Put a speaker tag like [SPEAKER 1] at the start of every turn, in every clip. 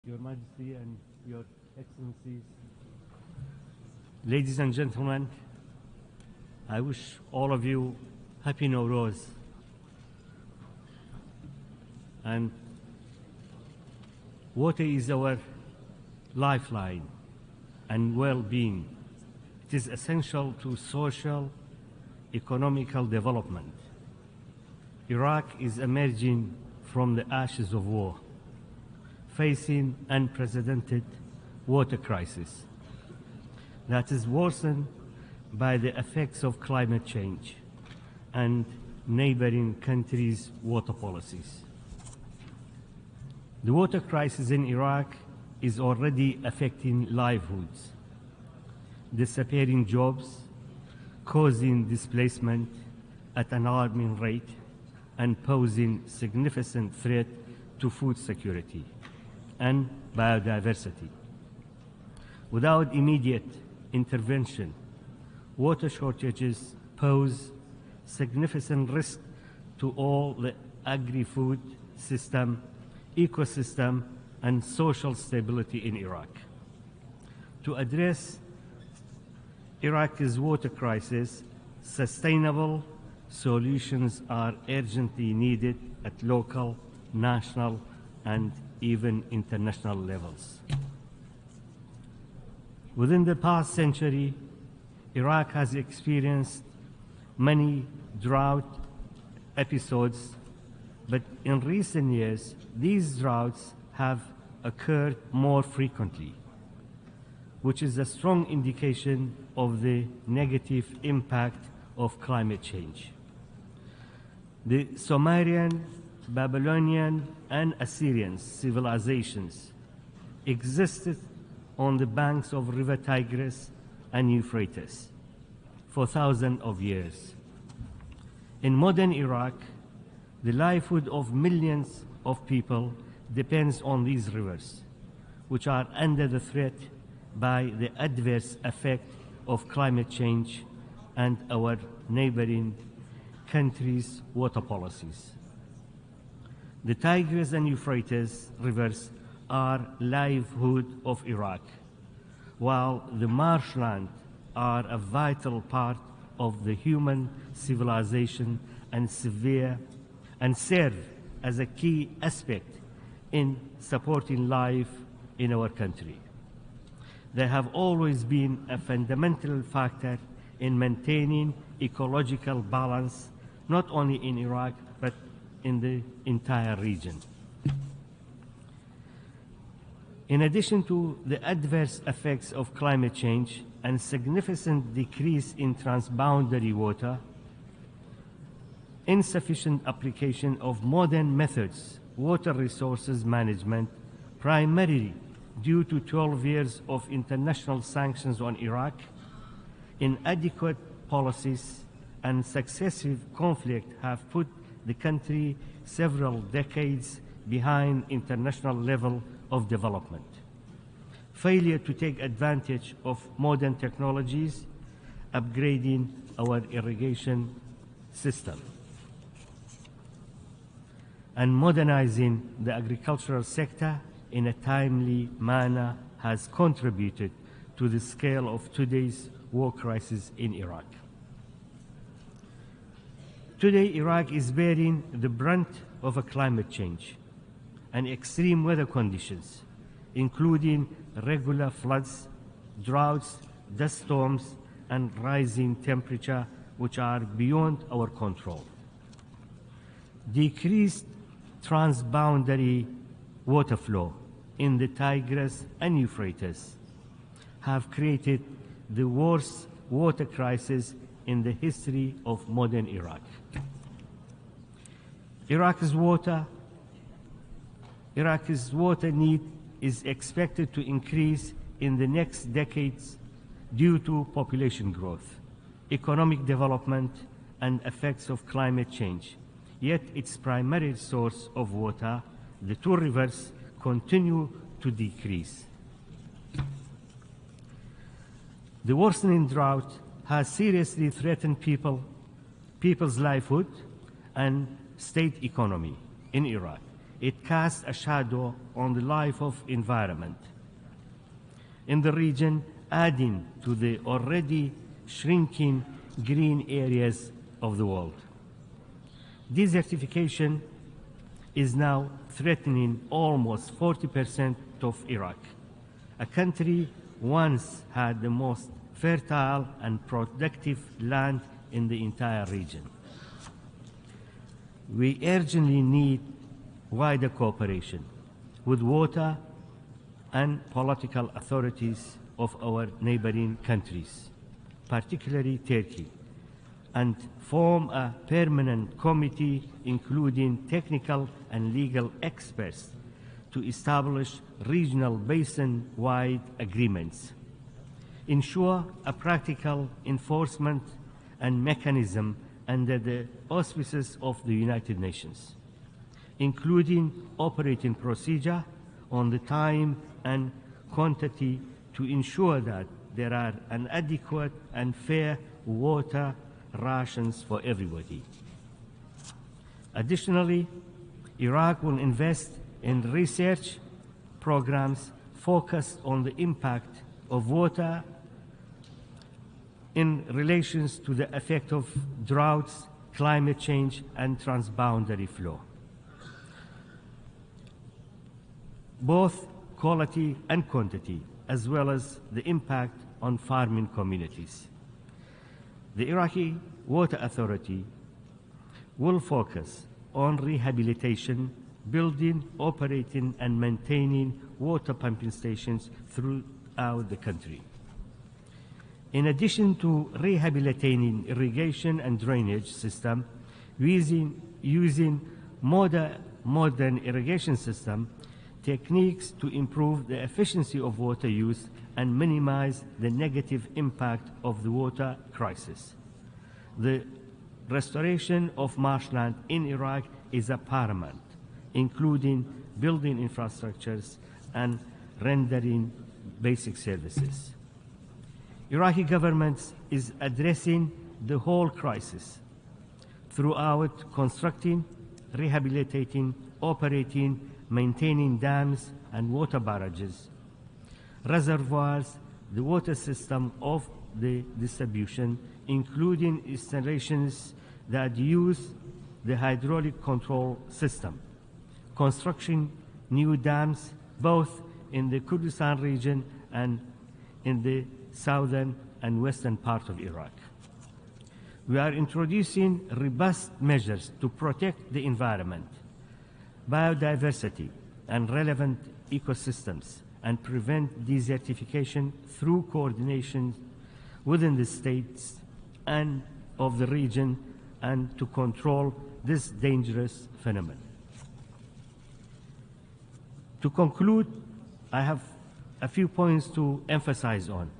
[SPEAKER 1] Your Majesty and Your Excellencies, ladies and gentlemen, I wish all of you happy Nowroz. And water is our lifeline and well-being. It is essential to social, economical development. Iraq is emerging from the ashes of war, facing unprecedented water crisis that is worsened by the effects of climate change and neighboring countries' water policies. The water crisis in Iraq is already affecting livelihoods, disappearing jobs, causing displacement at an alarming rate, and posing significant threat to food security and biodiversity. Without immediate intervention, water shortages pose significant risk to all the agri-food system, ecosystem, and social stability in Iraq. To address Iraq's water crisis, sustainable solutions are urgently needed at local, national, and even international levels. Within the past century, Iraq has experienced many drought episodes, but in recent years, these droughts have occurred more frequently, which is a strong indication of the negative impact of climate change. The Sumerian, Babylonian, and Assyrian civilizations existed on the banks of River Tigris and Euphrates for thousands of years. In modern Iraq, the livelihood of millions of people depends on these rivers, which are under the threat by the adverse effect of climate change and our neighboring countries' water policies. The Tigris and Euphrates rivers are livelihood of Iraq, while the marshland are a vital part of the human civilization and serve as a key aspect in supporting life in our country. They have always been a fundamental factor in maintaining ecological balance, not only in Iraq, but in the entire region. In addition to the adverse effects of climate change and significant decrease in transboundary water, insufficient application of modern methods, water resources management, primarily due to 12 years of international sanctions on Iraq, inadequate policies, and successive conflict have put the country several decades behind international level of development. Failure to take advantage of modern technologies, upgrading our irrigation system, and modernizing the agricultural sector in a timely manner has contributed to the scale of today's war crisis in Iraq. Today, Iraq is bearing the brunt of a climate change and extreme weather conditions, including regular floods, droughts, dust storms, and rising temperature, which are beyond our control. Decreased transboundary water flow in the Tigris and Euphrates have created the worst water crisis in the history of modern Iraq. Iraq's water need is expected to increase in the next decades due to population growth, economic development, and effects of climate change. Yet its primary source of water, the two rivers, continue to decrease. The worsening drought has seriously threatened people's livelihood and state economy in Iraq. it casts a shadow on the life of environment in the region, adding to the already shrinking green areas of the world. Desertification is now threatening almost 40% of Iraq, a country once had the most fertile and productive land in the entire region. We urgently need wider cooperation with water and political authorities of our neighboring countries, particularly Turkey, and form a permanent committee including technical and legal experts to establish regional basin-wide agreements, ensure a practical enforcement and mechanism under the auspices of the United Nations, including operating procedure on the time and quantity to ensure that there are an adequate and fair water rations for everybody. Additionally, Iraq will invest in research programs focused on the impact of water in relation to the effect of droughts, climate change, and transboundary flow, both quality and quantity, as well as the impact on farming communities. The Iraqi Water Authority will focus on rehabilitation, building, operating, and maintaining water pumping stations throughout the country. In addition to rehabilitating irrigation and drainage system, using modern irrigation system techniques to improve the efficiency of water use and minimize the negative impact of the water crisis. The restoration of marshland in Iraq is a paramount, including building infrastructures and rendering basic services. Iraqi government is addressing the whole crisis throughout constructing, rehabilitating, operating, maintaining dams and water barrages, reservoirs, the water system of the distribution, including installations that use the hydraulic control system, construction new dams both in the Kurdistan region and in the southern and western part of Iraq. We are introducing robust measures to protect the environment, biodiversity, and relevant ecosystems, and prevent desertification through coordination within the states and of the region, and to control this dangerous phenomenon. To conclude, I have a few points to emphasize on.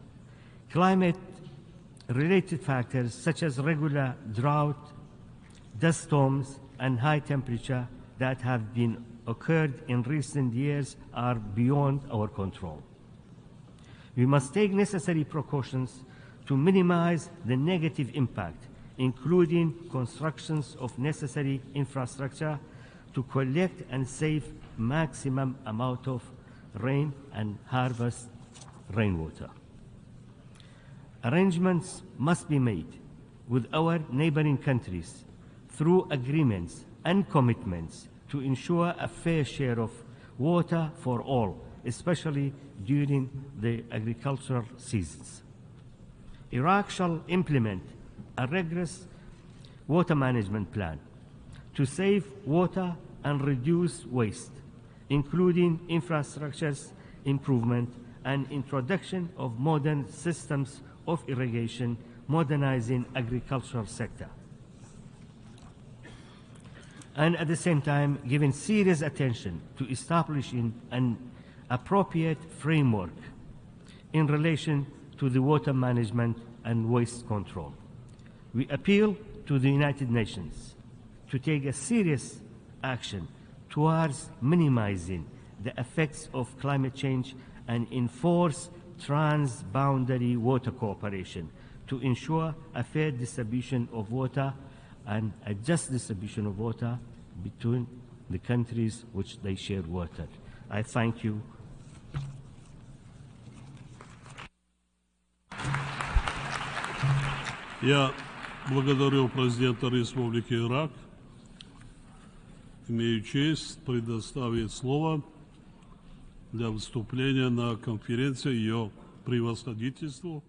[SPEAKER 1] Climate-related factors such as regular drought, dust storms, and high temperature that have been occurred in recent years are beyond our control. We must take necessary precautions to minimize the negative impact, including constructions of necessary infrastructure to collect and save maximum amount of rain and harvest rainwater. Arrangements must be made with our neighboring countries through agreements and commitments to ensure a fair share of water for all, especially during the agricultural seasons. Iraq shall implement a rigorous water management plan to save water and reduce waste, including infrastructures improvement and introduction of modern systems of irrigation, modernizing agricultural sector. And at the same time, giving serious attention to establishing an appropriate framework in relation to the water management and waste control. We appeal to the United Nations to take a serious action towards minimizing the effects of climate change and enforce transboundary water cooperation to ensure a fair distribution of water and a just distribution of water between the countries which they share water. I thank you.
[SPEAKER 2] Я благодарю президента Республики Ирак. Имею честь предоставить слово для выступления на конференции ее превосходительству